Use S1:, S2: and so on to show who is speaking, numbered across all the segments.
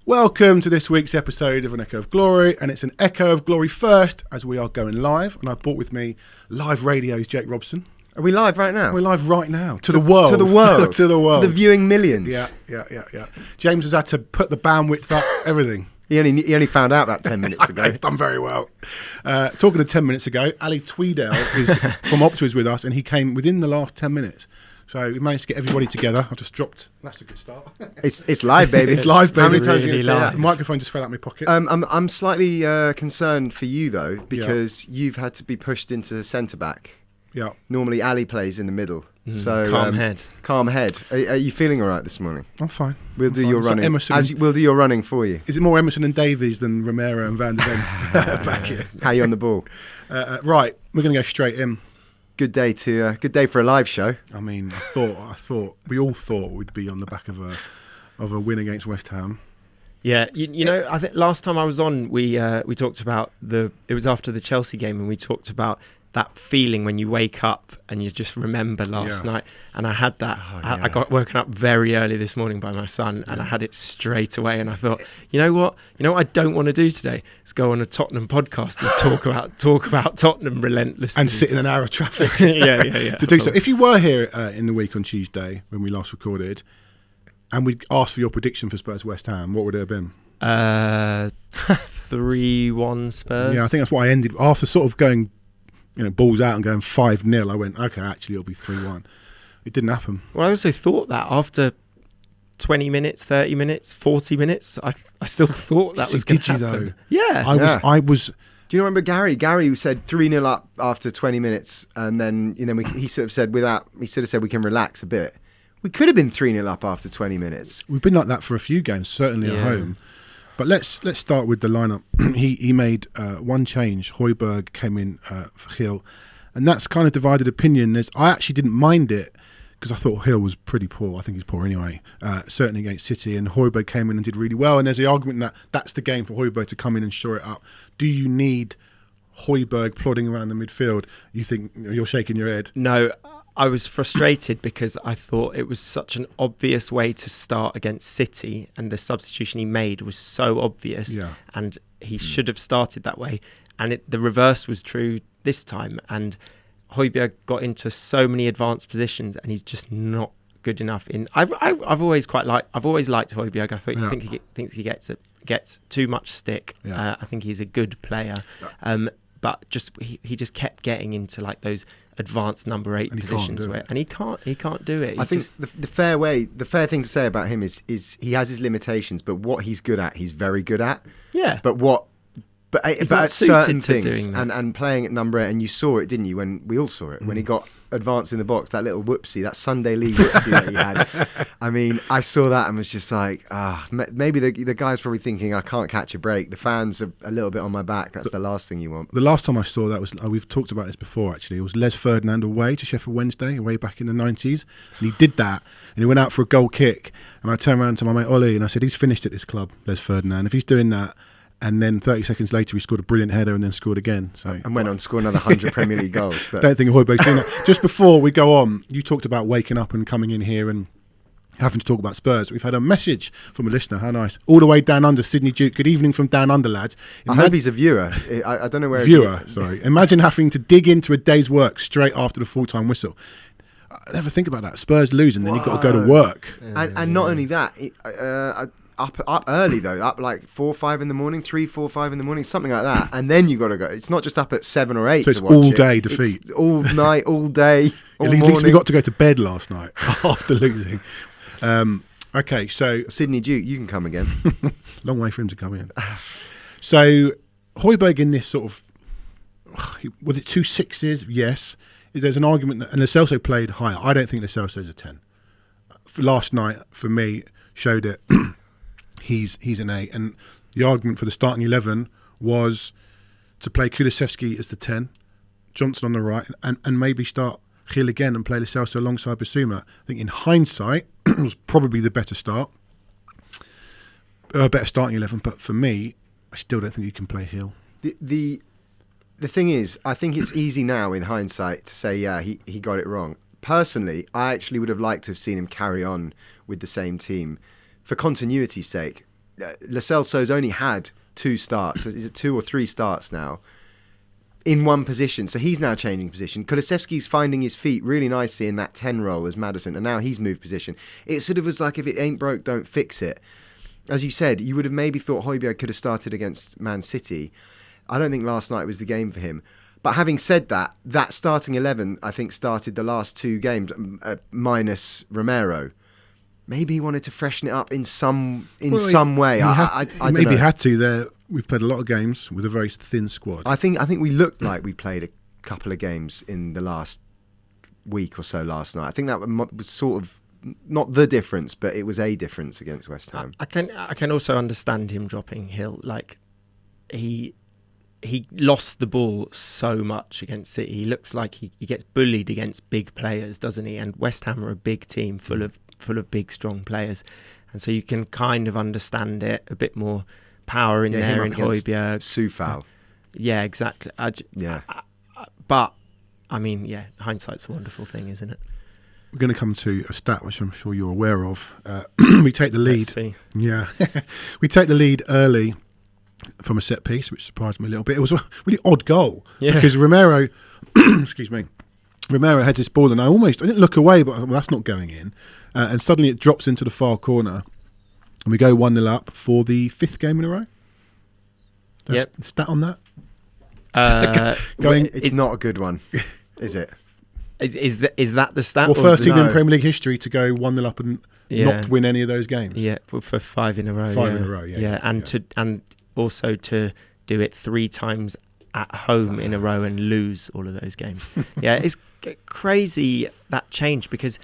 S1: Welcome to this week's episode of An Echo of Glory, and it's an Echo of Glory first as we are going live, and I've brought with me live radio's Jake Robson.
S2: Are we live right now?
S1: We're live right now. To the world.
S2: To the world.
S1: To the world.
S2: To the viewing millions.
S1: Yeah. James has had to put the bandwidth up, everything.
S2: He only found out that 10 minutes ago.
S1: He's done very well. Talking of 10 minutes ago, Ali Tweedale is from Opta is with us, and he came within the last 10 minutes. So we managed to get everybody together. I've just dropped. That's a good start.
S2: It's live, baby.
S1: It's live, baby.
S2: How many times
S1: really
S2: are you going to say that?
S1: The microphone just fell out my pocket.
S2: I'm slightly concerned for you, though, because you've had to be pushed into centre-back.
S1: Yeah.
S2: Normally, Ali plays in the middle. So
S3: calm head.
S2: Calm head. Are you feeling all right this morning?
S1: I'm fine.
S2: We'll do your running. We'll do your running for you.
S1: Is it more Emerson and Davies than Romero and Van der Ven back here?
S2: How you on the ball?
S1: Right, we're going to go straight in.
S2: Good day for a live show.
S1: I mean, I thought we all thought we'd be on the back of a win against West Ham.
S3: Yeah, you know, I think last time I was on, we talked about it was after the Chelsea game, and we talked about that feeling when you wake up and you just remember last night. And I had that. I got woken up very early this morning by my son, and I had it straight away. And I thought, you know what I don't want to do today is go on a Tottenham podcast and talk about Tottenham relentlessly
S1: and sit in an hour of traffic.
S3: yeah.
S1: To do so. If you were here in the week on Tuesday when we last recorded, and we'd asked for your prediction for Spurs West Ham, what would it have been?
S3: 3-1 Spurs.
S1: Yeah, I think that's what I ended after sort of going, balls out and going 5-0. I went, okay, actually it'll be 3-1. It didn't happen.
S3: Well, I also thought that after 20 minutes, 30 minutes, 40 minutes, I still thought that was going to happen.
S1: Did you though?
S3: Yeah.
S1: I was.
S2: Do you remember Gary? Gary said 3-0 up after 20 minutes, and then he sort of said he sort of said we can relax a bit. We could have been 3-0 up after 20 minutes.
S1: We've been like that for a few games, certainly at home. But let's start with the lineup. He made one change. Højbjerg came in for Hill, and that's kind of divided opinion. I actually didn't mind it because I thought Hill was pretty poor. I think he's poor anyway, certainly against City. And Højbjerg came in and did really well. And there's the argument that that's the game for Højbjerg to come in and shore it up. Do you need Højbjerg plodding around the midfield? You think you're shaking your head?
S3: No. I was frustrated because I thought it was such an obvious way to start against City, and the substitution he made was so obvious, and he should have started that way. And the reverse was true this time, and Højbjerg got into so many advanced positions, and he's just not good enough. I've always liked Højbjerg. I think he gets too much stick. I think he's a good player, but he just kept getting into like those advanced number 8 positions and he can't do it.
S2: I think the fair thing to say about him is he has his limitations, but what he's good at, he's very good at.
S3: Yeah.
S2: But
S3: he's
S2: at certain
S3: to
S2: things and playing at number 8, and you saw it, didn't you? When we all saw it, when he got advanced in the box, that little whoopsie, that Sunday League whoopsie that he had. I mean, I saw that and was just like, maybe the guy's probably thinking, I can't catch a break. The fans are a little bit on my back. That's the last thing you want.
S1: The last time I saw that was, we've talked about this before actually, it was Les Ferdinand away to Sheffield Wednesday, way back in the 90s. And he did that, and he went out for a goal kick. And I turned around to my mate Ollie and I said, he's finished at this club, Les Ferdinand. If he's doing that, and then 30 seconds later, he scored a brilliant header and then scored again.
S2: And went on to score another 100 Premier League goals. But
S1: don't think Højbjerg's doing that. Just before we go on, you talked about waking up and coming in here and having to talk about Spurs. We've had a message from a listener. How nice. All the way down under, Sydney Duke. Good evening from down under, lads.
S2: I hope he's a viewer. I don't know where...
S1: Sorry. Imagine having to dig into a day's work straight after the full-time whistle. I never think about that. Spurs lose and then you've got to go to work.
S2: And not only that... Up early though, up like 4 or 5 in the morning, 3, 4, 5 in the morning, something like that, and then you got to go. It's not just up at 7 or 8.
S1: So it's
S2: to watch
S1: all day defeat,
S2: it's all night, all day, all
S1: At least
S2: morning.
S1: we got to go to bed last night after losing. Okay, so
S2: Sydney Duke, you can come again.
S1: Long way for him to come in. So Højbjerg in this sort of, was it 2 6s? Yes. There's an argument that, and Lo Celso played higher. I don't think Lo Celso's a 10. Last night for me showed it. He's an 8, and the argument for the starting 11 was to play Kulusevski as the 10, Johnson on the right, and maybe start Gil again and play Lo Celso alongside Bissouma. I think in hindsight it was probably the better start, better starting 11. But for me, I still don't think you can play Gil.
S2: The thing is, I think it's easy now in hindsight to say, he got it wrong. Personally, I actually would have liked to have seen him carry on with the same team for continuity's sake. Lo Celso's only had 2 starts. Is it 2 or 3 starts now? In one position, so he's now changing position. Kulusevski's finding his feet really nicely in that 10 role as Maddison, and now he's moved position. It sort of was like, if it ain't broke, don't fix it. As you said, you would have maybe thought Højbjerg could have started against Man City. I don't think last night was the game for him. But having said that, that starting 11, I think, started the last 2 games, minus Romero. Maybe he wanted to freshen it up in some way. I don't
S1: maybe
S2: know.
S1: had to there. We've played a lot of games with a very thin squad.
S2: I think we looked like we played a couple of games in the last week or so last night. I think that was sort of not the difference, but it was a difference against West Ham.
S3: I can also understand him dropping Hill. Like he lost the ball so much against City. He looks like he gets bullied against big players, doesn't he? And West Ham are a big team full of big, strong players, and so you can kind of understand it a bit more. Power in there in Højbjerg.
S2: Soufal.
S3: Yeah, exactly. But I mean, yeah, hindsight's a wonderful thing, isn't it?
S1: We're going to come to a stat which I'm sure you're aware of. We take the lead.
S3: Let's see.
S1: Yeah, we take the lead early from a set piece, which surprised me a little bit. It was a really odd goal because Romero, excuse me, Romero heads this ball, and I didn't look away, but that's not going in, and suddenly it drops into the far corner. And we go 1-0 up for the 5th game in a row.
S3: Yep.
S1: Stat on that?
S2: It's not a good one, is it?
S3: Is that the stat?
S1: Well, first team in Premier League history to go 1-0 up and not win any of those games.
S3: Yeah, for 5 in a row.
S1: 5 in a row, yeah.
S3: And also to do it 3 times at home in a row and lose all of those games. Yeah, it's crazy that change because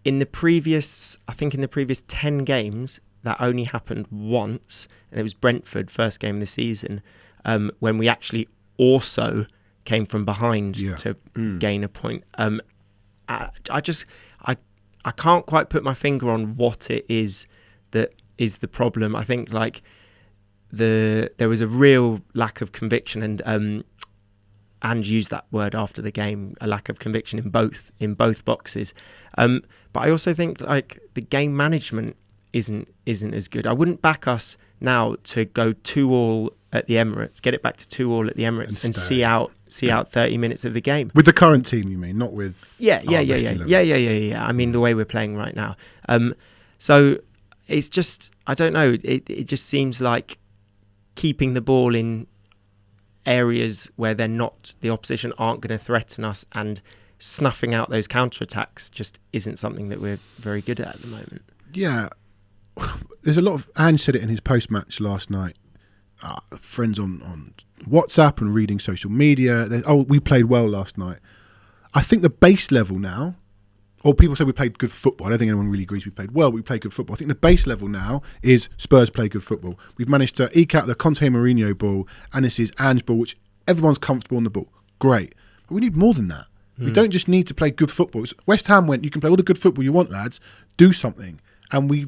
S3: in the previous 10 games, that only happened once, and it was Brentford, first game of the season, when we actually also came from behind to gain a point. I can't quite put my finger on what it is that is the problem. I think like there was a real lack of conviction, and Ange used that word after the game, a lack of conviction in both boxes. But I also think like the game management isn't as good. I wouldn't back us now to go 2-2 at the Emirates, get it back to 2-2 at the Emirates, and see out 30 minutes of the game
S1: with the current team. You mean, not with
S3: yeah. I mean the way we're playing right now. So it's just, I don't know. It just seems like keeping the ball in areas where the opposition aren't going to threaten us, and snuffing out those counter-attacks just isn't something that we're very good at the moment.
S1: Yeah. There's a lot of... Ange said it in his post-match last night. Friends on WhatsApp and reading social media. We played well last night. I think the base level now... Or people say we played good football. I don't think anyone really agrees we played well. We played good football. I think the base level now is Spurs play good football. We've managed to eke out the Conte Mourinho ball, and this is Ange ball, which everyone's comfortable on the ball. Great. But we need more than that. We don't just need to play good football. West Ham went, you can play all the good football you want, lads. Do something. And we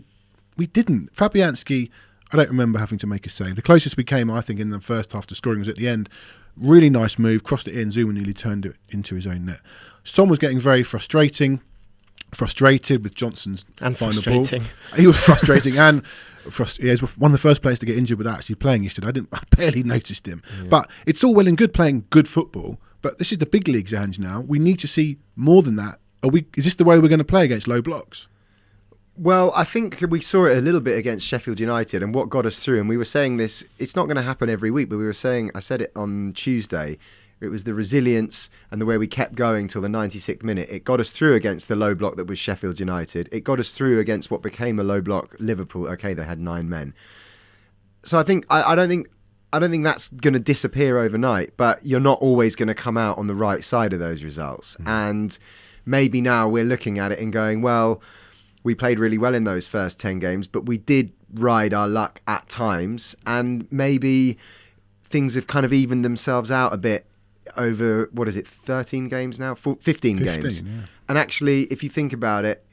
S1: didn't. Fabianski, I don't remember having to make a save. The closest we came, I think, in the first half to scoring was at the end. Really nice move. Crossed it in. Zuma nearly turned it into his own net. Son was getting very frustrated with Johnson's final ball. He was frustrating and he was one of the first players to get injured without actually playing yesterday. I barely noticed him. Yeah. But it's all well and good playing good football, but this is the big leagues, Ange, now. We need to see more than that. Is this the way we're going to play against low blocks?
S2: Well, I think we saw it a little bit against Sheffield United, and what got us through, and we were saying this, it's not going to happen every week, but I said it on Tuesday, it was the resilience and the way we kept going till the 96th minute. It got us through against the low block that was Sheffield United. It got us through against what became a low block Liverpool. Okay, they had 9 men. So I think I don't think that's going to disappear overnight, but you're not always going to come out on the right side of those results. And maybe now we're looking at it and going, well, we played really well in those first 10 games, but we did ride our luck at times, and maybe things have kind of evened themselves out a bit over, 13 games now? 15 games. Yeah. And actually, if you think about it,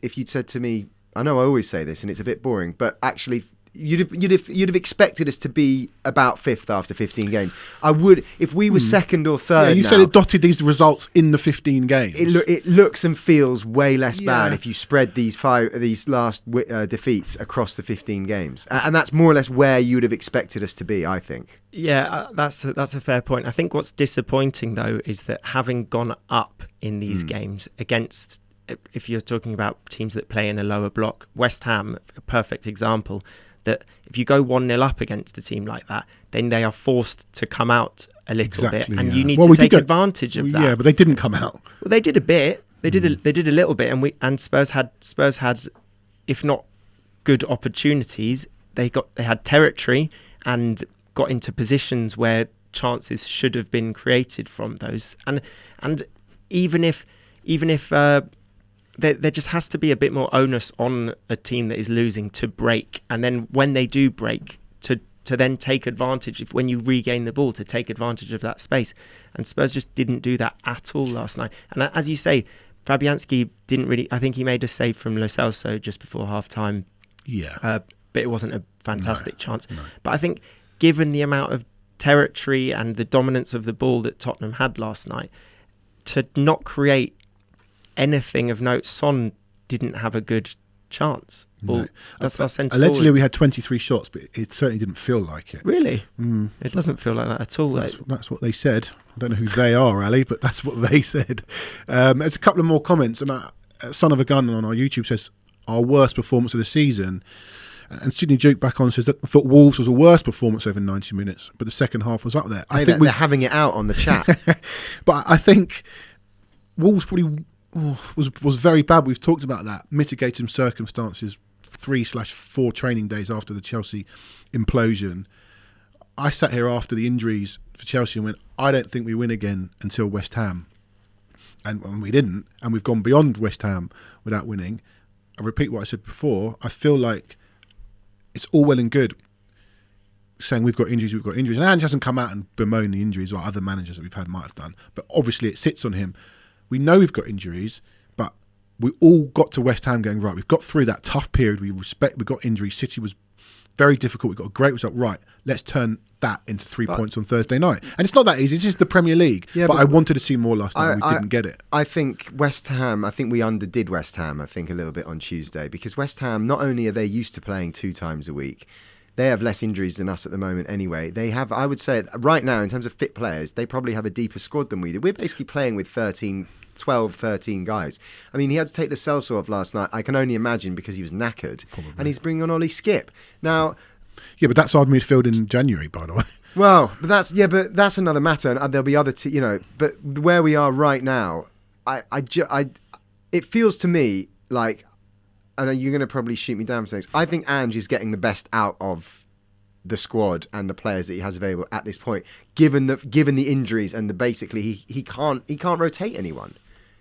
S2: if you'd said to me, I know I always say this and it's a bit boring, but actually, you'd have expected us to be about fifth after 15 games. I would, if we were second or third.
S1: Yeah, you said it dotted these results in the 15 games.
S2: It looks and feels way less bad if you spread these last defeats across the 15 games, and that's more or less where you would have expected us to be, I think.
S3: Yeah, that's a fair point. I think what's disappointing though is that having gone up in these games against, if you're talking about teams that play in a lower block, West Ham, a perfect example, that if you go 1-0 up against a team like that, then they are forced to come out a little bit, and you need to take advantage of that.
S1: Yeah, but they didn't come out.
S3: Well, they did a bit. They did a little bit, and Spurs had, if not good opportunities, they had territory and got into positions where chances should have been created from those. And even if there just has to be a bit more onus on a team that is losing to break, and then when they do break, to then take advantage of, when you regain the ball, to take advantage of that space. And Spurs just didn't do that at all last night. And as you say, Fabianski didn't really. I think he made a save from Lo Celso just before half time.
S1: Yeah,
S3: but it wasn't a fantastic chance.
S1: No.
S3: But I think, given the amount of territory and the dominance of the ball that Tottenham had last night, to not create anything of note, Son didn't have a good chance.
S1: No.
S3: That's our centre
S1: Allegedly,
S3: forward.
S1: we had 23 shots, but it certainly didn't feel like it.
S3: Really? It doesn't feel like that at all.
S1: That's what they said. I don't know who they are, Ali, but that's what they said. There's a couple of more comments, and Son of a Gun on our YouTube says, our worst performance of the season. And Sydney Duke back on says that I thought Wolves was the worst performance over 90 minutes, but the second half was up there. I think
S2: they're having it out on the chat.
S1: But I think Wolves probably was very bad. We've talked about that. Mitigating circumstances, 3/4 training days after the Chelsea implosion. I sat here after the injuries for Chelsea and went, I don't think we win again until West Ham. And we didn't. And we've gone beyond West Ham without winning. I repeat what I said before. I feel like it's all well and good saying we've got injuries. And Ange hasn't come out and bemoaned the injuries like other managers that we've had might have done. But obviously it sits on him. We know we've got injuries, but we all got to West Ham going, right, we've got through that tough period. We got injuries. City was very difficult. We got a great result. Right, let's turn that into 3 points on Thursday night. And it's not that easy. This is the Premier League. Yeah, but I wanted to see more last night and we didn't get it.
S2: I think West Ham, we underdid West Ham, a little bit on Tuesday, because West Ham, not only are they used to playing 2 times a week, they have less injuries than us at the moment anyway. They have, I would say, right now, in terms of fit players, they probably have a deeper squad than we do. We're basically playing with 12, 13 guys. I mean, he had to take the Celso off last night. I can only imagine because he was knackered. Probably. And he's bringing on Ollie Skip. Now...
S1: Yeah, but that's our midfield in January, by the way.
S2: Well, but that's another matter, and there'll be other, but where we are right now, it feels to me like, I know you're going to probably shoot me down for things. I think Ange is getting the best out of the squad and the players that he has available at this point, given the injuries and basically he can't rotate anyone.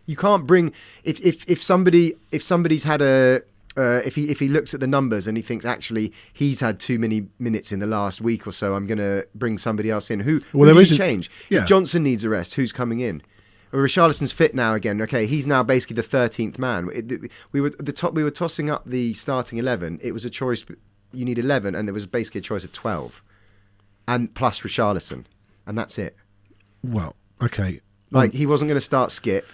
S2: You can't bring if somebody's had a. If he looks at the numbers and he thinks actually he's had too many minutes in the last week or so, I'm going to bring somebody else in. Who do you change? Yeah. If Johnson needs a rest, who's coming in? Richarlison's fit now again. Okay, he's now basically the 13th man. We were tossing up the starting 11. It was a choice. You need 11, and there was basically a choice of 12, and plus Richarlison, and that's it.
S1: Well, okay.
S2: He wasn't going to start Skip.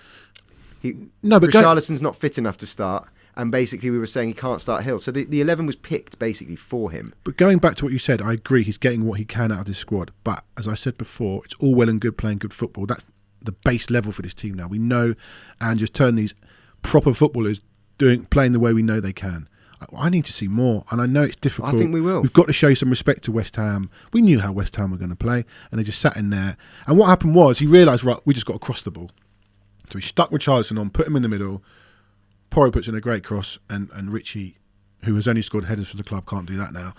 S2: But Richarlison's not fit enough to start. And basically we were saying he can't start Hill. So the 11 was picked basically for him. But
S1: going back to what you said, I agree he's getting what he can out of this squad. But as I said before, it's all well and good playing good football. That's the base level for this team now. We know and just turn these proper footballers playing the way we know they can. I need to see more, and I know it's difficult.
S2: I think we will.
S1: We've got to show some respect to West Ham. We knew how West Ham were going to play, and they just sat in there. And what happened was he realised, right, we just got to cross the ball. So he stuck Richarlison on, put him in the middle. Porro puts in a great cross, and Richie, who has only scored headers for the club, can't do that now.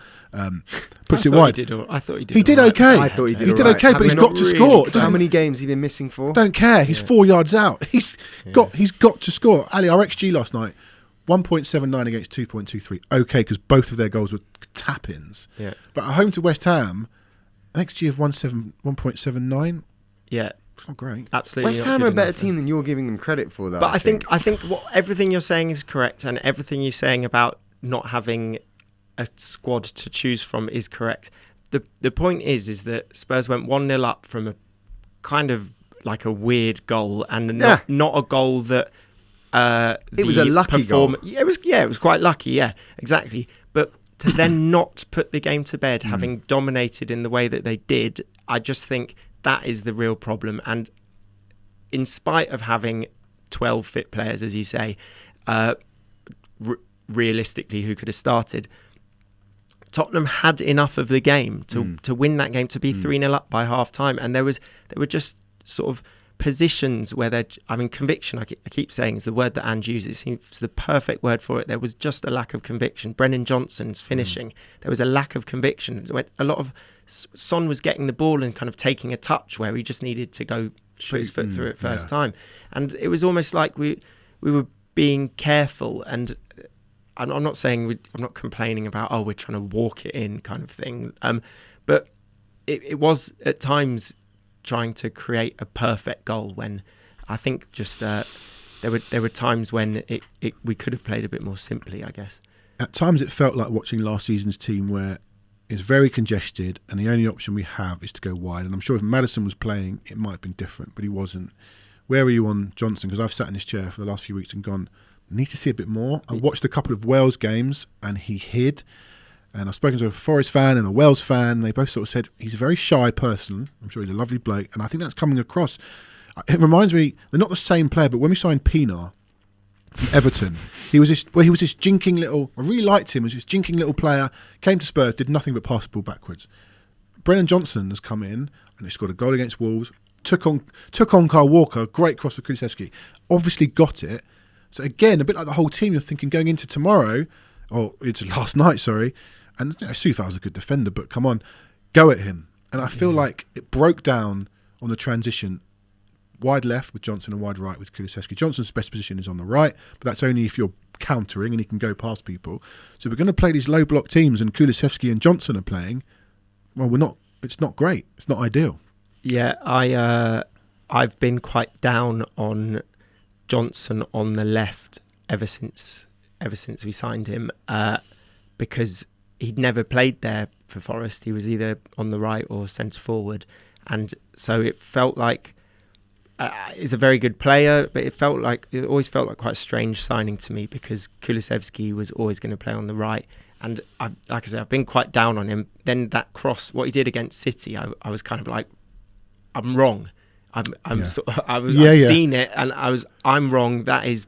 S1: Puts it wide.
S3: I thought he did.
S1: He did okay.
S2: I thought he did.
S1: Okay, but he's got to score.
S2: How many games has he been missing for?
S1: Don't care. He's 4 yards out. He's got to score. Ali, our XG last night, 1.79 against 2.23. Okay, because both of their goals were tap-ins.
S3: Yeah.
S1: But at home to West Ham, an XG of 1.79.
S3: Yeah.
S1: It's not great.
S3: Absolutely.
S2: West Ham are a better team than you're giving them credit for, though.
S3: But I think everything you're saying is correct, and everything you're saying about not having a squad to choose from is correct. The point is that Spurs went 1-0 up from a kind of like a weird goal, and not a goal that
S2: it was a lucky goal.
S3: It was quite lucky, yeah, exactly. But to then not put the game to bed, having dominated in the way that they did, I just think that is the real problem. And in spite of having 12 fit players, as you say, realistically, who could have started, Tottenham had enough of the game to win that game, to be 3-0 up by half time. And there were just sort of positions where conviction, I keep saying, is the word that Ange uses. It's the perfect word for it. There was just a lack of conviction. Brennan Johnson's finishing, there was a lack of conviction. A lot of Son was getting the ball and kind of taking a touch where he just needed to go put his foot through it first time. And it was almost like we were being careful. And I'm not saying, I'm not complaining about, we're trying to walk it in kind of thing. But it was at times trying to create a perfect goal, when I think just there were times when we could have played a bit more simply, I guess.
S1: At times it felt like watching last season's team, where it's very congested and the only option we have is to go wide. And I'm sure if Maddison was playing, it might have been different, but he wasn't. Where are you on Johnson? Because I've sat in this chair for the last few weeks and gone, I need to see a bit more. I watched a couple of Wales games and he hid. And I've spoken to a Forest fan and a Wales fan, and they both sort of said he's a very shy person. I'm sure he's a lovely bloke, and I think that's coming across. It reminds me, they're not the same player, but when we signed Pienaar from Everton, he was this jinking little. I really liked him. He was this jinking little player. Came to Spurs, did nothing but pass the ball backwards. Brennan Johnson has come in and he scored a goal against Wolves. Took on Kyle Walker, great cross for Kulusevski. Obviously got it. So again, a bit like the whole team, you're thinking going into tomorrow, or into last night, sorry. And Southar's a good defender, but come on, go at him. And I feel like it broke down on the transition. Wide left with Johnson and wide right with Kulusevski. Johnson's best position is on the right, but that's only if you're countering and he can go past people. So we're going to play these low block teams, and Kulusevski and Johnson are playing. Well, we're not. It's not great. It's not ideal.
S3: Yeah, I've been quite down on Johnson on the left ever since we signed him, because he'd never played there for Forest. He was either on the right or centre forward, and so it felt like he's a very good player, but it always felt like quite a strange signing to me, because Kulusevski was always going to play on the right. And like I said, I've been quite down on him. Then that cross, what he did against City, I was kind of like, I'm wrong. I've seen it, and I'm wrong. That is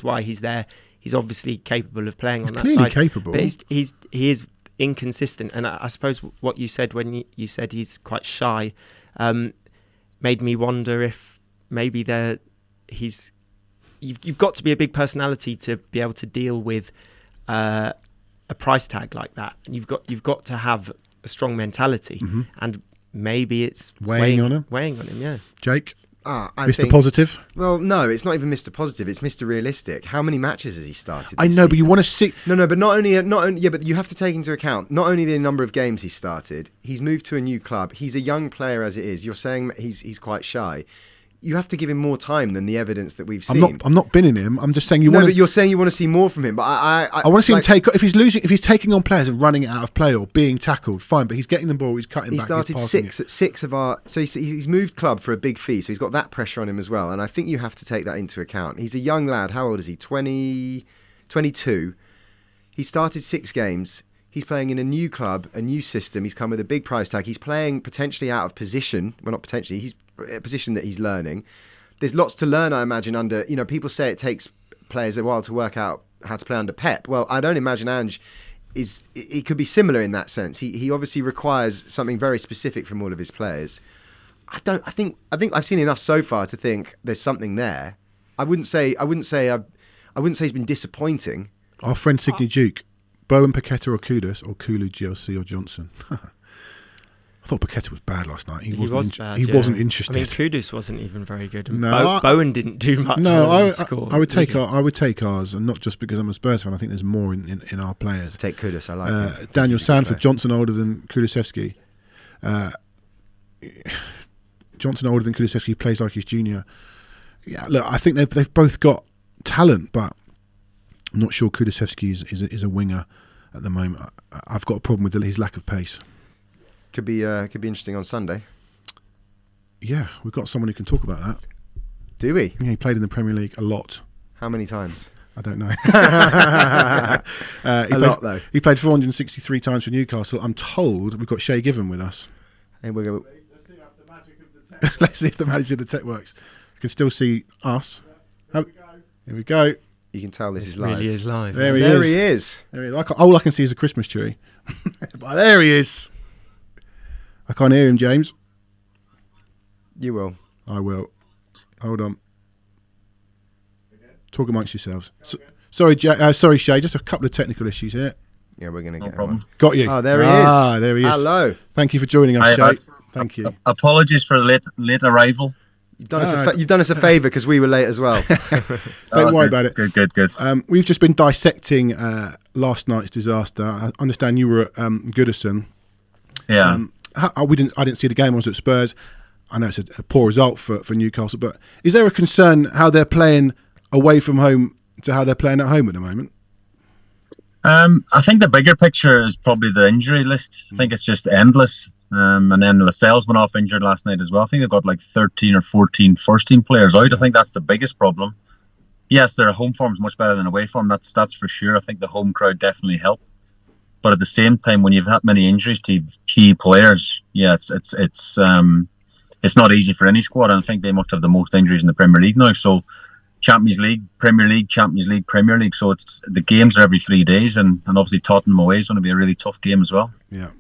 S3: why he's there. He's obviously capable of playing on that side.
S1: Clearly capable.
S3: But he is inconsistent. And I suppose what you said when you said he's quite shy made me wonder if maybe you've got to be a big personality to be able to deal with a price tag like that. And you've got to have a strong mentality. Mm-hmm. And maybe it's weighing on him, yeah.
S1: Jake?
S2: I
S1: Mr. Positive?
S2: Well, no, it's not even Mr. Positive. It's Mr. Realistic. How many matches has he started?
S1: I know,
S2: season?
S1: But you want to see.
S2: No, but not only. Yeah, but you have to take into account not only the number of games he's started. He's moved to a new club. He's a young player as it is. You're saying he's quite shy. You have to give him more time than the evidence that we've seen.
S1: I'm not binning him. I'm just saying
S2: but you're saying you want to see more from him. But I
S1: want to see him take. If he's taking on players and running out of play or being tackled, fine. But he's getting the ball. He's cutting back.
S2: He started six of our. So he's moved club for a big fee. So he's got that pressure on him as well. And I think you have to take that into account. He's a young lad. How old is he? 22. He started 6 games. He's playing in a new club, a new system. He's come with a big price tag. He's playing potentially out of position. Well, not potentially. He's a position that he's learning. There's lots to learn, I imagine, under... people say it takes players a while to work out how to play under Pep. Well, I don't imagine Ange it could be similar in that sense. He obviously requires something very specific from all of his players. I think I've seen enough so far to think there's something there. I wouldn't say he's been disappointing.
S1: Our friend Sidney Duke, Bowen, Paqueta or Kudus, or Kulu, GLC or Johnson. I thought Paqueta was bad last night. He wasn't interested.
S3: I mean, Kudus wasn't even very good. And Bowen didn't do much.
S1: No, I would take ours, and not just because I'm a Spurs fan. I think there's more in our players.
S2: Take Kudus. I like him.
S1: Daniel Sanford, Johnson older than Kulusevski. Johnson older than Kulusevski, plays like he's junior. Yeah, look, I think they've both got talent, but I'm not sure Kulusevski is a winger. at the moment. I've got a problem with his lack of pace.
S2: Could be interesting on Sunday.
S1: Yeah, we've got someone who can talk about that.
S2: Do we?
S1: Yeah, he played in the Premier League a lot.
S2: How many times?
S1: I don't know.
S2: Lot though.
S1: He played 463 times for Newcastle. I'm told we've got Shay Given with us.
S2: And we're going.
S1: Let's see if the magic of the tech works. You can still see us. Here we go.
S2: You can tell this is
S3: really
S2: live.
S3: is live.
S1: There he is.
S2: There he is.
S1: All I can see is a Christmas tree. But there he is. I can't hear him, James.
S2: You will.
S1: I will. Hold on. Talk amongst yourselves. Sorry, Shay. Just a couple of technical issues here.
S2: Yeah, we're going to get
S4: problem.
S2: him.
S1: Got you.
S2: Oh, there he is.
S1: There he is.
S2: Hello.
S1: Thank you for joining us, Shay. Thank you.
S4: Apologies for the late arrival.
S2: You've done us a favour because we were late as well.
S1: Don't worry about it.
S4: Good.
S1: We've just been dissecting last night's disaster. I understand you were at Goodison.
S4: Yeah.
S1: I didn't see the game. I was at Spurs. I know it's a poor result for Newcastle, but is there a concern how they're playing away from home to how they're playing at home at the moment?
S4: I think the bigger picture is probably the injury list. I think it's just endless. And then Lascelles went off injured last night as well. I think they've got like 13 or 14 first-team players out. I think that's the biggest problem. Yes, their home form's much better than away form. That's for sure. I think the home crowd definitely helped. But at the same time, when you've had many injuries to key players, yeah, it's not easy for any squad. And I think they must have the most injuries in the Premier League now. So Champions League, Premier League, Champions League, Premier League. So it's the games are every 3 days, and obviously Tottenham away is going to be a really tough game as well.
S1: Yeah.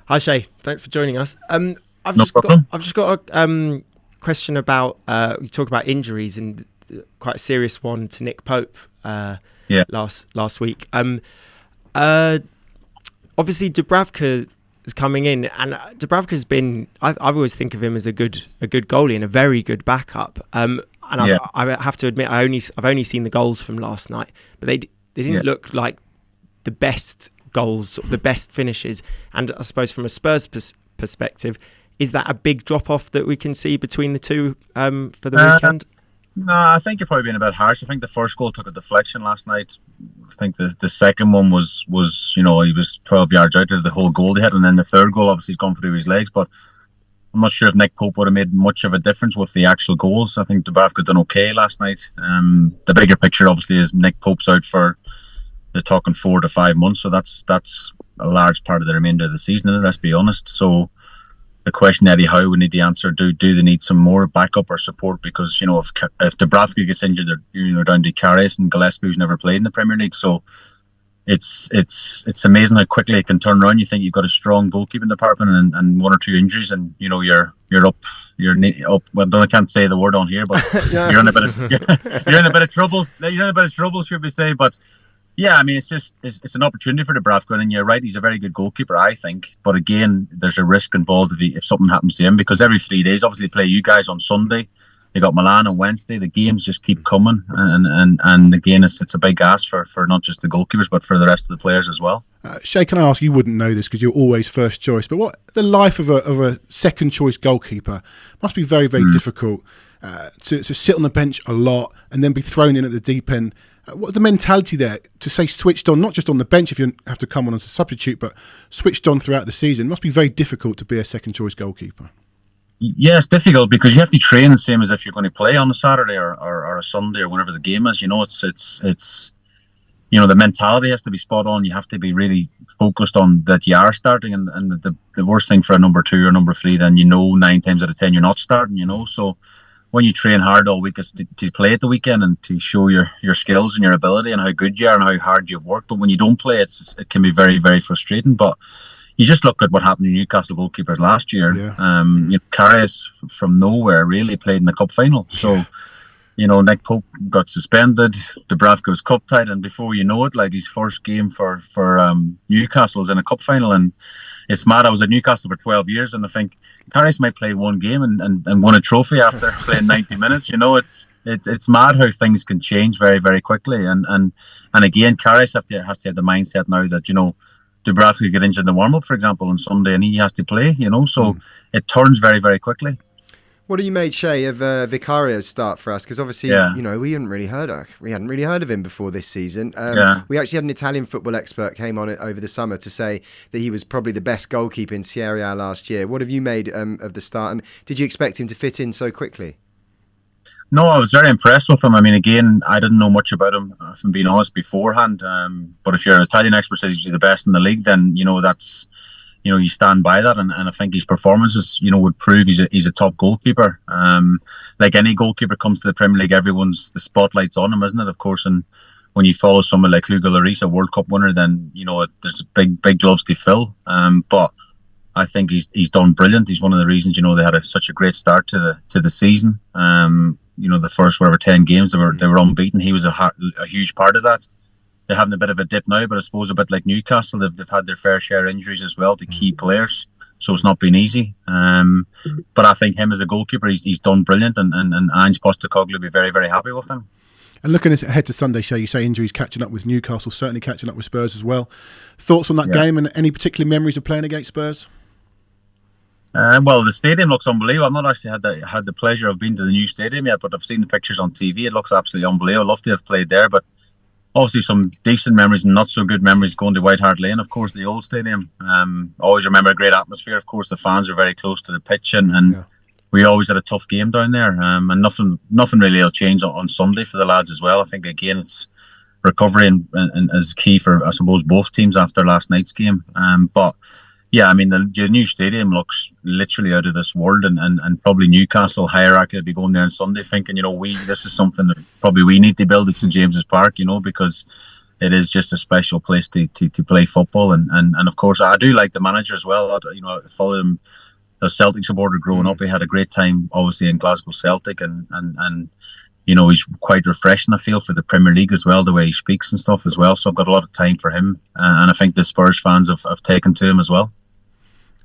S3: Hi Shay, thanks for joining us. I've
S4: No problem.
S3: just got a question about you talk about injuries and quite a serious one to Nick Pope last week. Obviously Dubravka is coming in, and Dubravka's been. I always think of him as a good goalie and a very good backup. I have to admit, I've only seen the goals from last night, but they didn't look like the best goals, the best finishes. And I suppose from a Spurs perspective, is that a big drop off that we can see between the two for the weekend?
S4: No, I think you're probably being a bit harsh. I think the first goal took a deflection last night. I think the second one was he was 12 yards out of the whole goal they had, and then the third goal obviously has gone through his legs. But I'm not sure if Nick Pope would have made much of a difference with the actual goals. I think Dubravka done okay last night. The bigger picture obviously is Nick Pope's out for, they're talking 4 to 5 months, so that's a large part of the remainder of the season, isn't it? Let's be honest. So the question, Eddie Howe, we need to answer: do they need some more backup or support? Because if Dubravka gets injured, they're down to Karius and Gillespie, who's never played in the Premier League. So it's amazing how quickly it can turn around. You think you've got a strong goalkeeping department and 1 or 2 injuries, and you're up. Well, I can't say the word on here, but you're in a bit of trouble. You're in a bit of trouble, should we say? But yeah, I mean, it's an opportunity for Dubravka, and you're right, he's a very good goalkeeper, I think. But again, there's a risk involved if something happens to him, because every 3 days, obviously, they play you guys on Sunday. They got Milan on Wednesday. The games just keep coming, and again, it's a big ask for not just the goalkeepers, but for the rest of the players as well.
S1: Shay, can I ask? You wouldn't know this because you're always first choice, but what the life of a second choice goalkeeper must be very, very difficult to sit on the bench a lot and then be thrown in at the deep end. What's the mentality there to say switched on, not just on the bench if you have to come on as a substitute, but switched on throughout the season? It must be very difficult to be a second choice goalkeeper.
S4: Yeah, it's difficult because you have to train the same as if you're going to play on a Saturday or a Sunday or whenever the game is. It's the mentality has to be spot on. You have to be really focused on that you are starting, and the worst thing for a number 2 or number 3, then 9 times out of 10 you're not starting. So when you train hard all week, it's to play at the weekend and to show your skills and your ability and how good you are and how hard you've worked. But when you don't play, it can be very, very frustrating. But you just look at what happened to Newcastle goalkeepers last year.
S1: Yeah.
S4: Karius from nowhere really played in the cup final. So, Nick Pope got suspended. Dubravka was cup tied, and before you know it, like his first game for Newcastle was in a cup final. And it's mad. I was at Newcastle for 12 years, and I think Karius might play one game and won a trophy after playing 90 minutes. It's mad how things can change very, very quickly. And again, Karius has to have the mindset now that Dubravka could get injured in the warm up, for example, on Sunday, and he has to play. So it turns very, very quickly.
S2: What do you made, Shay, of Vicario's start for us? Because obviously, we hadn't really heard of him before this season. We actually had an Italian football expert came on it over the summer to say that he was probably the best goalkeeper in Serie A last year. What have you made of the start, and did you expect him to fit in so quickly?
S4: No, I was very impressed with him. I mean, again, I didn't know much about him, if I'm being honest, beforehand. But if you're an Italian expert says he's the best in the league, then that's. You stand by that, and I think his performances, would prove he's a top goalkeeper. Like any goalkeeper comes to the Premier League, the spotlight's on him, isn't it? Of course, and when you follow someone like Hugo Lloris, a World Cup winner, then there's big gloves to fill. But I think he's done brilliant. He's one of the reasons they had such a great start to the season. The first 10 games they were unbeaten. He was a huge part of that. They're having a bit of a dip now, but I suppose a bit like Newcastle, they've had their fair share of injuries as well to key players, so it's not been easy. But I think him as a goalkeeper, he's done brilliant, and Ange Postecoglou will be very, very happy with him.
S1: And looking ahead to Sunday, Shay, you say injuries catching up with Newcastle, certainly catching up with Spurs as well. Thoughts on that game, and any particular memories of playing against Spurs?
S4: Well, the stadium looks unbelievable. I've not actually had the pleasure of being to the new stadium yet, but I've seen the pictures on TV. It looks absolutely unbelievable. I'd love to have played there, but obviously some decent memories and not so good memories going to White Hart Lane, of course, the old stadium. Always remember a great atmosphere. Of course, the fans are very close to the pitch, and we always had a tough game down there. And nothing really will change on Sunday for the lads as well. I think, again, it's recovery and is key for, I suppose, both teams after last night's game. But yeah, I mean, the new stadium looks literally out of this world, and probably Newcastle hierarchy will be going there on Sunday thinking, this is something that probably we need to build at St James's Park, because it is just a special place to play football. And of course, I do like the manager as well. I followed him as a Celtic supporter growing up. He had a great time, obviously, in Glasgow Celtic, and he's quite refreshing, I feel, for the Premier League as well, the way he speaks and stuff as well. So I've got a lot of time for him, and I think the Spurs fans have taken to him as well.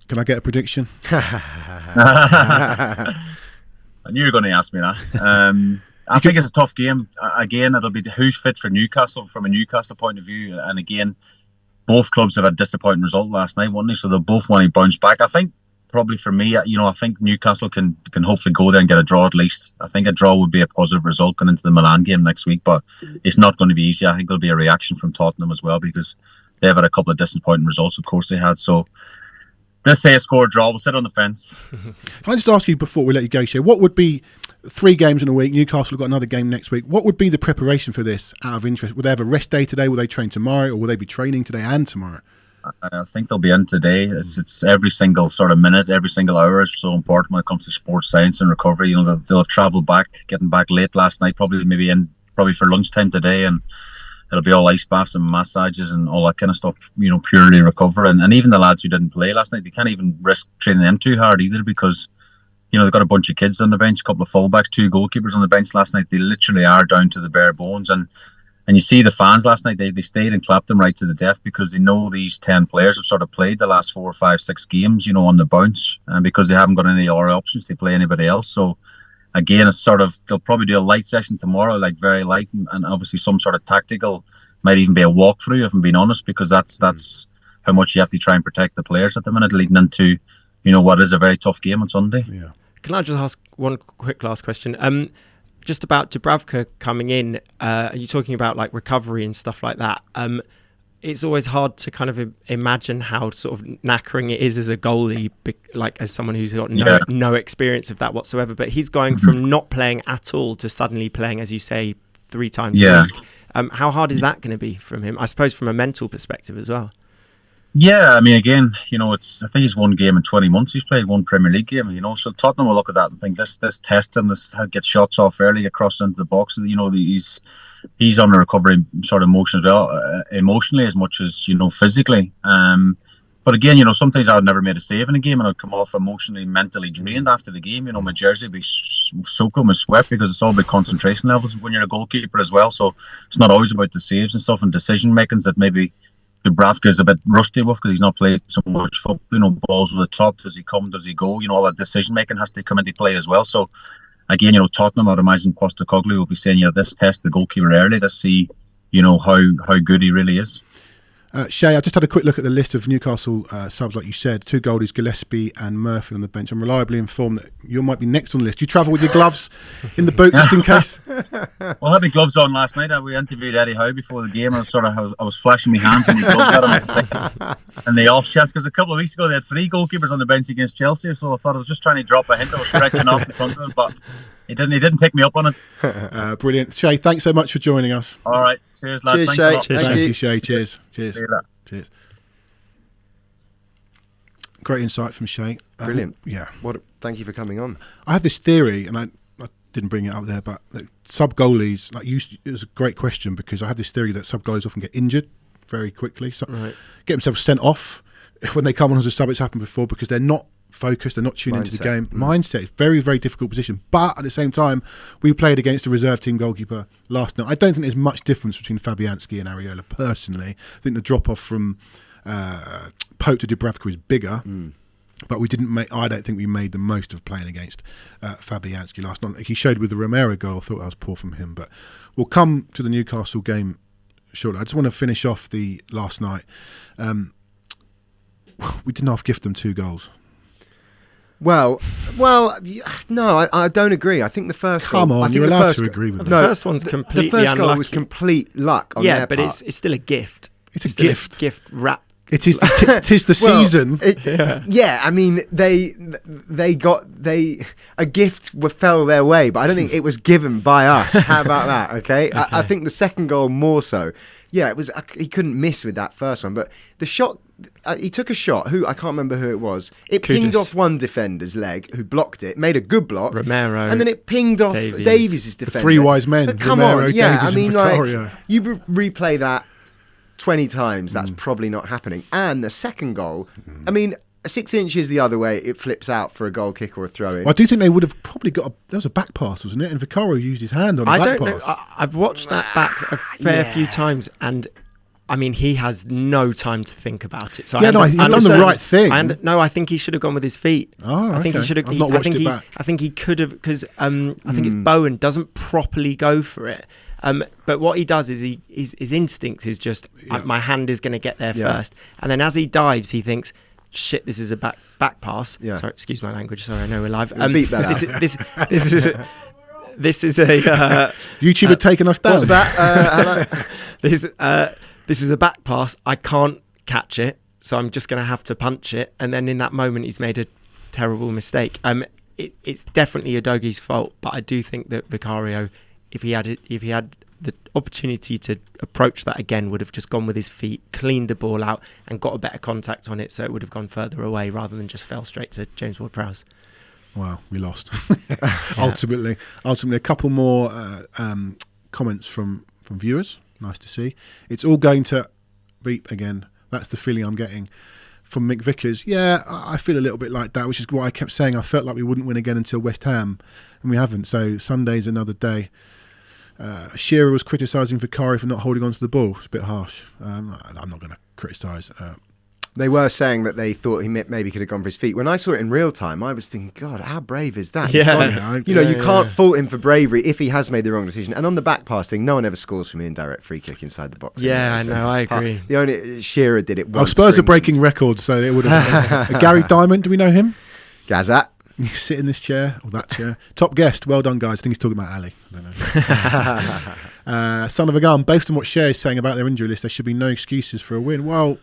S1: Can I get a prediction?
S4: I knew you were going to ask me that. I think it's a tough game. Again, it'll be who's fit for Newcastle from a Newcastle point of view. And again, both clubs have had a disappointing result last night, wouldn't they? So they'll both want to bounce back. I think probably for me, I think Newcastle can hopefully go there and get a draw at least. I think a draw would be a positive result going into the Milan game next week, but it's not going to be easy. I think there'll be a reaction from Tottenham as well, because they've had a couple of disappointing results, of course they had. So let's say a score draw. We'll sit on the fence.
S1: Can I just ask you before we let you go, Shay, what would be 3 games in a week? Newcastle have got another game next week. What would be the preparation for this out of interest? Would they have a rest day today? Will they train tomorrow? Or will they be training today and tomorrow?
S4: I think they'll be in today. It's every single sort of minute, every single hour is so important when it comes to sports science and recovery. They'll have travelled back, getting back late last night, probably for lunchtime today, and it'll be all ice baths and massages and all that kind of stuff, purely recover. And even the lads who didn't play last night, they can't even risk training them too hard either, because, they've got a bunch of kids on the bench, a couple of fullbacks, 2 goalkeepers on the bench last night. They literally are down to the bare bones. And you see the fans last night, they stayed and clapped them right to the death, because they know these 10 players have sort of played the last 4 or 5, 6 games, on the bounce, and because they haven't got any other options to play anybody else. So again, it's sort of, they'll probably do a light session tomorrow, like very light, and obviously some sort of tactical, might even be a walkthrough, if I'm being honest, because that's how much you have to try and protect the players at the minute, leading into, what is a very tough game on Sunday.
S1: Yeah.
S3: Can I just ask one quick last question? Just about Dubravka coming in, are you talking about like recovery and stuff like that? It's always hard to kind of imagine how sort of knackering it is as a goalie, like as someone who's got no experience of that whatsoever. But he's going from not playing at all to suddenly playing, as you say, 3 times a week. How hard is that going to be from him? I suppose from a mental perspective as well.
S4: Yeah, I mean, again, I think he's 1 game in 20 months. He's played 1 Premier League game, so Tottenham will look at that and think this tests him, this get shots off early, get crossed into the box. He's on a recovery sort of motion as well, emotionally as much as, physically. But again, sometimes I would never made a save in a game and I'd come off emotionally, mentally drained after the game. My jersey would be soaking with sweat, because it's all about concentration levels when you're a goalkeeper as well. So it's not always about the saves and stuff and decision makings that maybe Dubravka is a bit rusty with, because he's not played so much football, balls with the top, does he come, does he go, all that decision making has to come into play as well. So again, Tottenham, I'd imagine Postecoglou will be saying, this test the goalkeeper early to see, how good he really is.
S1: Shay, I just had a quick look at the list of Newcastle subs, like you said. 2 goalies, Gillespie and Murphy on the bench. I'm reliably informed that you might be next on the list. Do you travel with your gloves in the boot just in case?
S4: Well, I had my gloves on last night. We interviewed Eddie Howe before the game. I was flashing my hands and my gloves at him and the off chance, because a couple of weeks ago they had 3 goalkeepers on the bench against Chelsea, so I thought I was just trying to drop a hint. I was stretching off in front of them, but he didn't take me up on it.
S1: Brilliant. Shay, thanks so much for joining us.
S4: All right. Cheers, lads.
S2: Cheers,
S4: Thanks
S2: Shay.
S4: a lot.
S3: Cheers.
S1: Thank you, Shay. Cheers. Cheers.
S4: See you later.
S1: Cheers. Great insight from Shay.
S2: Brilliant.
S1: Yeah.
S2: Thank you for coming on.
S1: I have this theory, and I didn't bring it up there, but sub goalies, it was a great question, because I have this theory that sub goalies often get injured very quickly, so get themselves sent off when they come on as a sub. It's happened before because they're not focused, they're not tuned into the game. Mindset is very, very difficult position, but at the same time, we played against a reserve team goalkeeper last night. I don't think there's much difference between Fabianski and Areola personally. I think the drop off from Pope to Dubravka is bigger. But I don't think we made the most of playing against Fabianski last night. He showed with the Romero goal. I thought that was poor from him. But we'll come to the Newcastle game shortly. I just want to finish off the last night. We didn't half gift them 2 goals.
S2: Well, no, I don't agree. I think the first goal...
S1: Come on, you're allowed to agree with that.
S3: The first one's completely
S2: The first goal
S3: unlucky.
S2: was complete luck on their part.
S3: It's still a gift.
S1: It's a
S3: still
S1: gift.
S3: Gift wrap.
S1: It is the season.
S2: Yeah, I mean, a gift fell their way, but I don't think it was given by us. How about that? Okay? I think the second goal more so. Yeah, it was. He couldn't miss with that first one, but the shot. He took a shot. I can't remember who it was. It pinged off one defender's leg, who blocked it, made a good block.
S3: Romero,
S2: and then it pinged off Davies' defender.
S1: The 3 wise men.
S2: But come
S1: Romero,
S2: on, yeah.
S1: Davies,
S2: I mean,
S1: and
S2: like
S1: Vicario.
S2: you replay that 20 times, that's probably not happening. And the second goal, I mean, 6 inches the other way, it flips out for a goal kick or a throw in.
S1: Well, I do think they would have probably got there was a back pass, wasn't it? And Vicario used his hand on a back pass.
S3: I've watched that back a fair few times, and I mean, he has no time to think about it. So
S1: he's done the right thing.
S3: I think he should have gone with his feet.
S1: Oh,
S3: I think he
S1: okay.
S3: should have.
S1: I've not watched it back.
S3: I think he could have, because I think it's Bowen doesn't properly go for it. But what he does is his instinct is just my hand is going to get there first, and then as he dives, he thinks, "Shit, this is a back pass." Yeah. Sorry, excuse my language. Sorry, I know we're live.
S2: Beat that out.
S3: This is a
S1: YouTube had taken us down.
S2: What's that?
S3: This is a back pass. I can't catch it, so I'm just going to have to punch it. And then in that moment, he's made a terrible mistake. It's definitely Udogi's fault, but I do think that Vicario, if he had the opportunity to approach that again, would have just gone with his feet, cleaned the ball out, and got a better contact on it, so it would have gone further away rather than just fell straight to James Ward-Prowse.
S1: Wow, we lost. Ultimately, a couple more comments from viewers. Nice to see. It's all going to beep again. That's the feeling I'm getting from Mick Vickers. Yeah, I feel a little bit like that, which is what I kept saying. I felt like we wouldn't win again until West Ham, and we haven't. So Sunday's another day. Shearer was criticising Vicario for not holding on to the ball. It's a bit harsh. I'm not going to criticise.
S2: They were saying that they thought he maybe could have gone for his feet. When I saw it in real time, I was thinking, God, how brave is that?
S3: Yeah.
S2: You can't fault him for bravery if he has made the wrong decision. And on the back pass thing, no one ever scores from an indirect free kick inside the box.
S3: Yeah,
S2: anyway,
S3: I know, I agree.
S2: The only Shearer did it once.
S1: Spurs are breaking records, so it would have. Gary Diamond, do we know him?
S2: Gazette.
S1: You sit in this chair or that chair. Top guest, well done, guys. I think he's talking about Ali. I don't know. Son of a gun. Based on what Shay is saying about their injury list, there should be no excuses for a win. Well,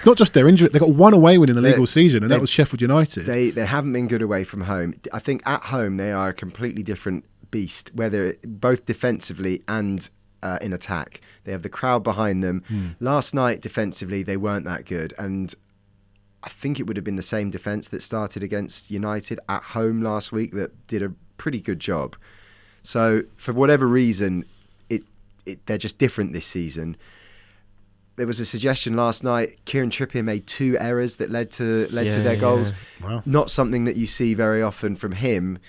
S1: not just their injury. They got one away win in the league all season, and that was Sheffield United.
S2: They haven't been good away from home. I think at home they are a completely different beast, whether both defensively and in attack. They have the crowd behind them. Last night, defensively, they weren't that good, and I think it would have been the same defence that started against United at home last week that did a pretty good job. So for whatever reason, they're just different this season. There was a suggestion last night. Kieran Trippier made 2 errors that led to their goals.
S1: Wow.
S2: Not something that you see very often from him.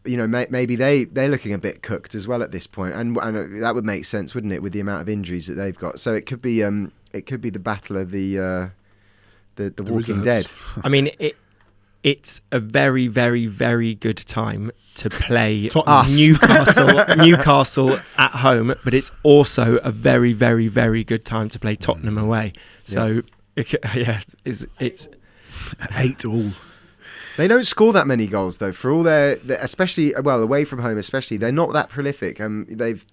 S2: You know, maybe they're looking a bit cooked as well at this point, and that would make sense, wouldn't it, with the amount of injuries that they've got? So it could be the battle of the Walking
S1: reserves.
S2: Dead.
S3: I mean, it's a very, very, very good time to play
S1: Us.
S3: Newcastle at home, but it's also a very, very, very good time to play Tottenham away. So it's
S1: 8-8.
S2: They don't score that many goals though. For all their especially away from home, especially they're not that prolific. They've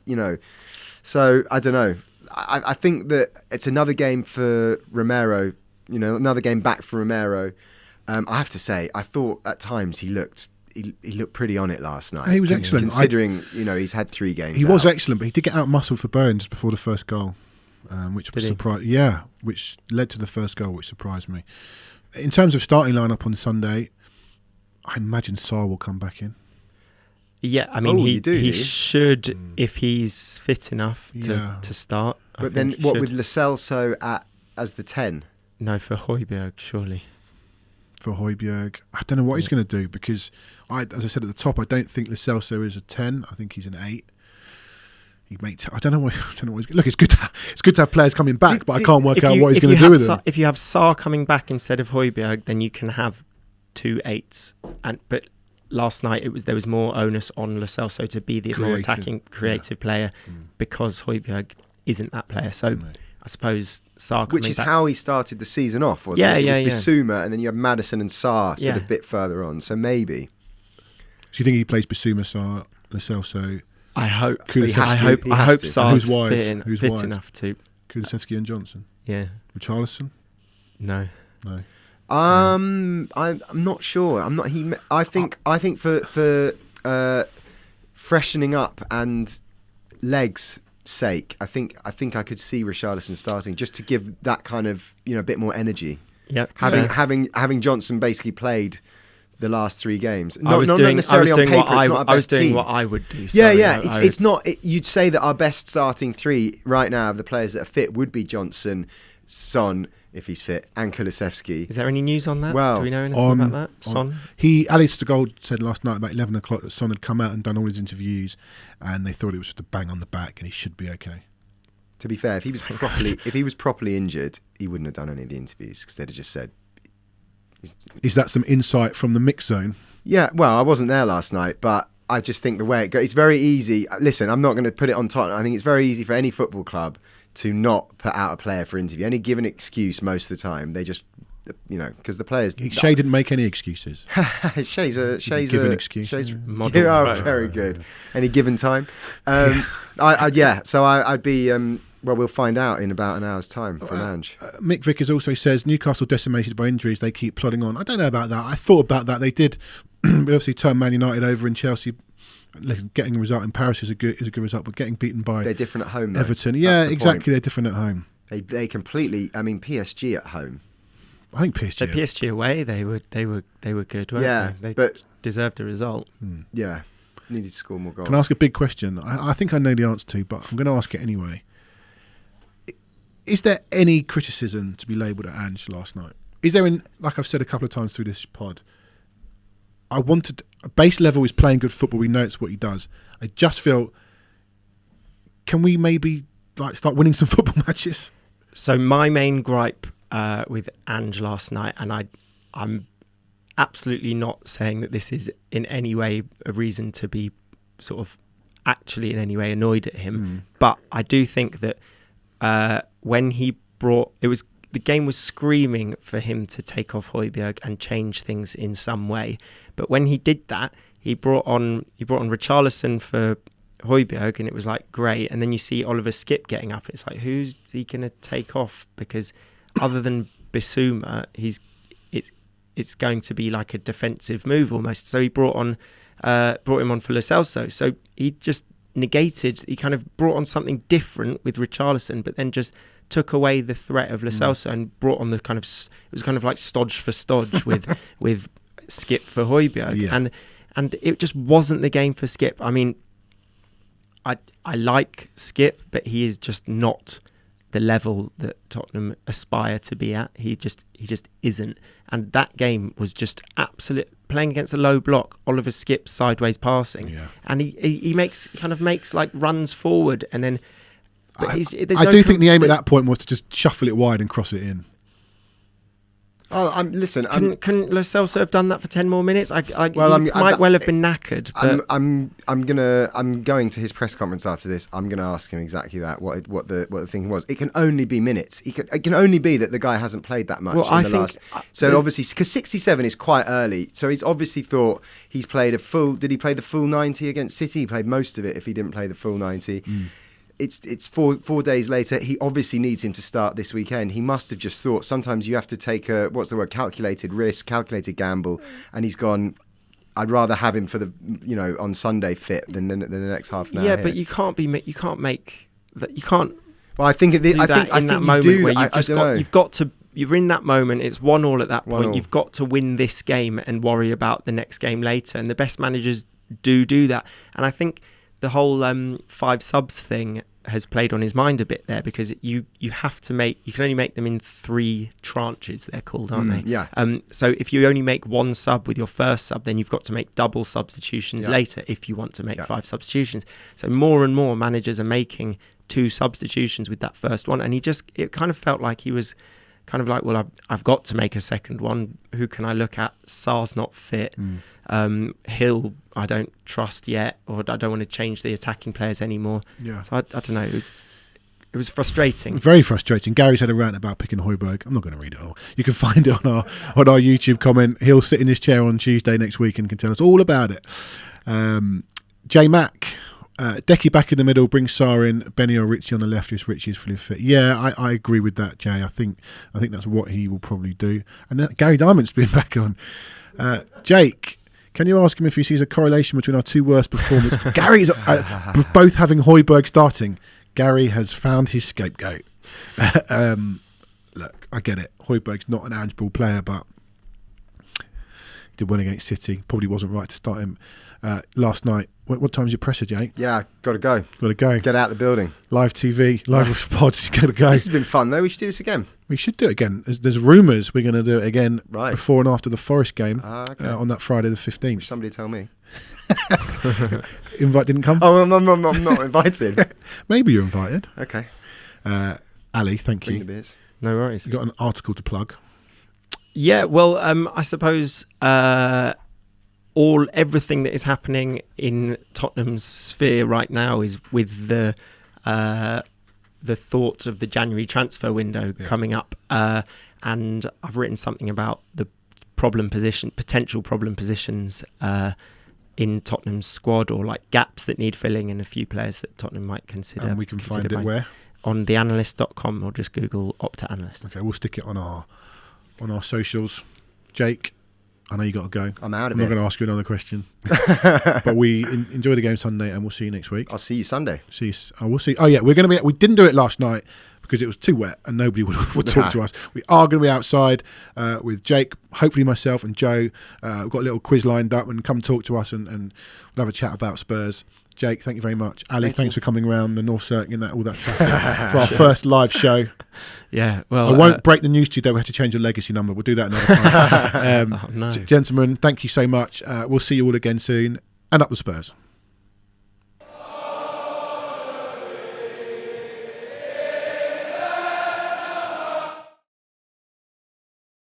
S2: so I don't know. I think that it's another game for Romero. Another game back for Romero. I have to say, I thought at times he looked pretty on it last night.
S1: He was excellent.
S2: Considering, he's had 3 games.
S1: He was excellent, but he did get out-muscled for Burn just before the first goal, which was surprised. Yeah, which led to the first goal, which surprised me. In terms of starting lineup on Sunday, I imagine Sarr will come back in.
S3: Yeah, I mean, he should if he's fit enough to start.
S2: But then what with Lo Celso as the 10?
S3: No, for Højbjerg, surely.
S1: For Højbjerg, I don't know what he's going to do because, as I said at the top, I don't think Lo Celso is a 10. I think he's an 8. I don't know what. Look, it's good to have players coming back, but I can't work out what he's going to do with them.
S3: If you have Sarr coming back instead of Højbjerg, then you can have 2 8s. But last night there was more onus on Lo Celso to be the more attacking, creative player because Højbjerg isn't that player. So I suppose Sarr coming
S2: Which is
S3: back,
S2: how he started the season off, wasn't it? It was Bissouma, and then you have Maddison and Sarr sort of a bit further on. So maybe.
S1: So you think he plays Bissouma, Sarr, Lo Celso?
S3: I hope.
S2: I
S3: hope Sarr's fit enough to.
S1: Kulusevski and Johnson.
S3: Yeah.
S1: Richarlison?
S3: No.
S2: I'm not sure. I think for freshening up and legs' sake, I think I could see Richarlison starting just to give that kind of a bit more energy.
S3: Yeah.
S2: Having Johnson basically played the last 3 games.
S3: I was doing what I would do.
S2: It's not. You'd say that our best starting 3 right now of the players that are fit would be Johnson, Son, if he's fit, and Kulusevski.
S3: Is there any news on that?
S2: Well,
S3: do we know anything about that? Son?
S1: Alex de Gold said last night about 11 o'clock that Son had come out and done all his interviews, and they thought it was just a bang on the back, and he should be okay.
S2: To be fair, if he was properly injured, he wouldn't have done any of the interviews because they'd have just said.
S1: Is that some insight from the mix zone?
S2: Yeah, well, I wasn't there last night, but I just think the way it goes, it's very easy. Listen, I'm not going to put it on Tottenham. I think it's very easy for any football club to not put out a player for interview. Any given excuse most of the time, they just, because the players.
S1: Shay didn't make any excuses.
S2: Shay's
S1: given excuse.
S2: Very good. Any given time. So I'd be. Well, we'll find out in about an hour's time from Ange.
S1: Mick Vickers also says Newcastle decimated by injuries. They keep plodding on. I don't know about that. I thought about that. They did obviously turn Man United over in Chelsea. Getting a result in Paris is a good result, but getting beaten by
S2: they're different at home. Though.
S1: Everton, yeah, exactly. They're different at home.
S2: They completely. I mean, PSG at home.
S1: I think PSG.
S3: So PSG away, they were good, weren't they? They deserved a result.
S2: Yeah, needed to score more goals.
S1: Can I ask a big question? I think I know the answer to, but I'm going to ask it anyway. Is there any criticism to be labelled at Ange last night? Is there, like I've said a couple of times through this pod, base level is playing good football. We know it's what he does. I just feel, can we maybe start winning some football matches?
S3: So my main gripe with Ange last night, and I'm absolutely not saying that this is in any way a reason to be sort of actually in any way annoyed at him, but I do think that when he the game was screaming for him to take off Højbjerg and change things in some way. But when he did that, he brought on Richarlison for Højbjerg, and it was like great. And then you see Oliver Skip getting up. It's like, who's he going to take off? Because other than Bissouma, it's going to be like a defensive move almost. So he brought him on for Lo Celso. So he just he kind of brought on something different with Richarlison, but then just took away the threat of Lo Celso and brought on it was kind of like Stodge for Stodge with Skip for Højbjerg, and it just wasn't the game for Skip. I mean, I like Skip, but he is just not the level that Tottenham aspire to be at. He just isn't. And that game was just absolute playing against a low block. Oliver Skip's sideways passing, and he makes like runs forward, and then. But I do
S1: think the aim at that point was to just shuffle it wide and cross it in.
S2: Listen.
S3: Couldn't Lo Celso have done that for 10 more minutes? He might well have been knackered. But
S2: I'm going to his press conference after this. I'm going to ask him exactly that. What the thing was. It can only be minutes. It can only be that the guy hasn't played that much last. So obviously, because 67 is quite early. So he's obviously thought he's played a full. Did he play the full 90 against City? He played most of it. If he didn't play the full 90. It's 4 days later. He obviously needs him to start this weekend. He must have just thought sometimes you have to take a calculated risk, calculated gamble, and he's gone. I'd rather have him for the on Sunday fit than the next half an hour.
S3: Yeah, but you can't make that. You can't.
S2: Well, I think in that
S3: moment where you're in that moment. It's 1-1 at that point.
S2: 1-1.
S3: You've got to win this game and worry about the next game later. And the best managers do that. And I think the whole 5 subs thing has played on his mind a bit there, because you can only make them in 3 tranches, they're called, aren't they?
S2: Yeah.
S3: So if you only make 1 sub with your first sub, then you've got to make double substitutions later if you want to make 5 substitutions. So more and more managers are making 2 substitutions with that first one, and it kind of felt like he was kind of like, well, I've got to make a second one. Who can I look at? Sarr's not fit. Hill, I don't trust yet, or I don't want to change the attacking players anymore. Yeah. So I don't know. It was frustrating.
S1: Very frustrating. Gary's had a rant about picking Højbjerg. I'm not going to read it all. You can find it on our YouTube comment. He'll sit in his chair on Tuesday next week and can tell us all about it. J Mac. Decky back in the middle, bring Sarr in, Benny or Richie on the left if Richie is fully fit. Yeah, I agree with that, Jay. I think that's what he will probably do. And Gary Diamond's been back on. Jake, can you ask him if he sees a correlation between our 2 worst performances? Gary's both having Højbjerg starting. Gary has found his scapegoat. Look, I get it. Højbjerg's not an Ange Ball player, but he did well against City. Probably wasn't right to start him last night. What time's your presser, Jake?
S2: Yeah, got to go.
S1: Got to go.
S2: Get out the building.
S1: Live TV, live pods, got to go.
S2: This has been fun, though. We should do this again.
S1: We should do it again. There's rumours we're going to do it again before and after the Forest game on that Friday the 15th.
S2: Wish somebody tell me.
S1: Invite didn't come?
S2: Oh, I'm not invited.
S1: Maybe you're invited.
S2: Okay.
S1: Ali, thank
S2: Bring
S1: you.
S2: the beers.
S3: No worries.
S1: You got an article to plug?
S3: Yeah, well, I suppose everything that is happening in Tottenham's sphere right now is with the thought of the January transfer window coming up, and I've written something about the potential problem positions in Tottenham's squad, or like gaps that need filling, and a few players that Tottenham might consider.
S1: And we can find it where?
S3: On theanalyst.com, or just Google Opta Analyst.
S1: Okay, we'll stick it on our socials. Jake, I know you got to go.
S2: I'm out of
S1: I'm
S2: it.
S1: not going to ask you another question. But we enjoy the game Sunday, and we'll see you next week.
S2: I'll see you Sunday.
S1: We'll see. Oh yeah, we're going to be. We didn't do it last night because it was too wet and nobody would talk to us. We are going to be outside with Jake, hopefully myself and Joe. We've got a little quiz lined up, and come talk to us, and we'll have a chat about Spurs. Jake, thank you very much. Ali, thanks for coming around the North Circuit and all that traffic for our first live show.
S3: Yeah, well,
S1: I won't break the news to you, though. We have to change the legacy number. We'll do that another time.
S3: no.
S1: Gentlemen, thank you so much. We'll see you all again soon. And up the Spurs.